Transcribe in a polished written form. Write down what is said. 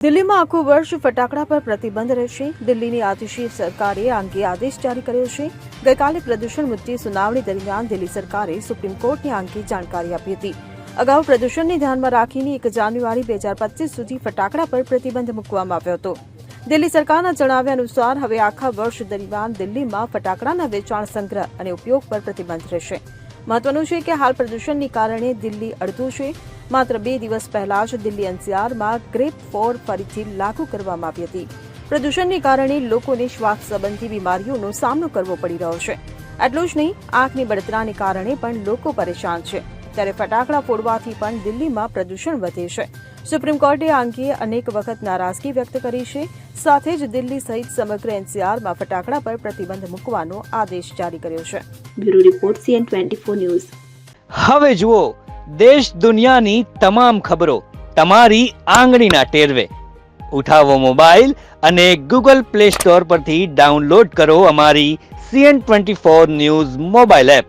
દિલ્હીમાં આખું વર્ષ ફટાકડા પર પ્રતિબંધ રહેશે. દિલ્હીની આતિશી સરકારે આ અંગે આદેશ જારી કર્યો છે. ગઈકાલે પ્રદૂષણ મુદ્દે સુનાવણી દરમિયાન દિલ્હી સરકારે સુપ્રીમ કોર્ટને આ અંગે જાણકારી આપી હતી. અગાઉ પ્રદૂષણને ધ્યાનમાં રાખીને 1 જાન્યુઆરી 2025 સુધી ફટાકડા પર પ્રતિબંધ મૂકવામાં આવ્યો હતો. દિલ્હી સરકારના જણાવ્યા અનુસાર હવે આખા વર્ષ દરમિયાન દિલ્હીમાં ફટાકડાના વેચાણ, સંગ્રહ અને ઉપયોગ પર પ્રતિબંધ રહેશે. મહત્વનું છે કે હાલ પ્રદૂષણને કારણે દિલ્હી અડધું છે. માત્ર 2 દિવસ પહેલા જ દિલ્હી એનસીઆરમાં ગ્રેપ 4 ફરીથી લાગુ કરવામાં આવી હતી. પ્રદૂષણને કારણે લોકોને શ્વાસ સંબંધી બીમારીઓનો સામનો કરવો પડી રહ્યો છે. એટલું જ નહીં, આંખની બળતરાને કારણે પણ લોકો પરેશાન છે. ત્યારે ફટાકડા ફોડવાથી પણ દિલ્હીમાં પ્રદૂષણ વધે છે. સુપ્રીમ કોર્ટે આ અંગે અનેક વખત નારાજગી વ્યક્ત કરી છે. સાથે જ દિલ્હી સહિત સમગ્ર એનસીઆરમાં ફટાકડા પર પ્રતિબંધ મૂકવાનો આદેશ જારી કર્યો છે. Bureau report CN24 news. હવે જુઓ દેશ દુનિયાની તમામ ખબરો તમારી આંગળીના ટેરવે. ઉઠાવો મોબાઈલ અને ગૂગલ પ્લે સ્ટોર પરથી ડાઉનલોડ કરો અમારી CN24 ન્યૂઝ મોબાઈલ એપ.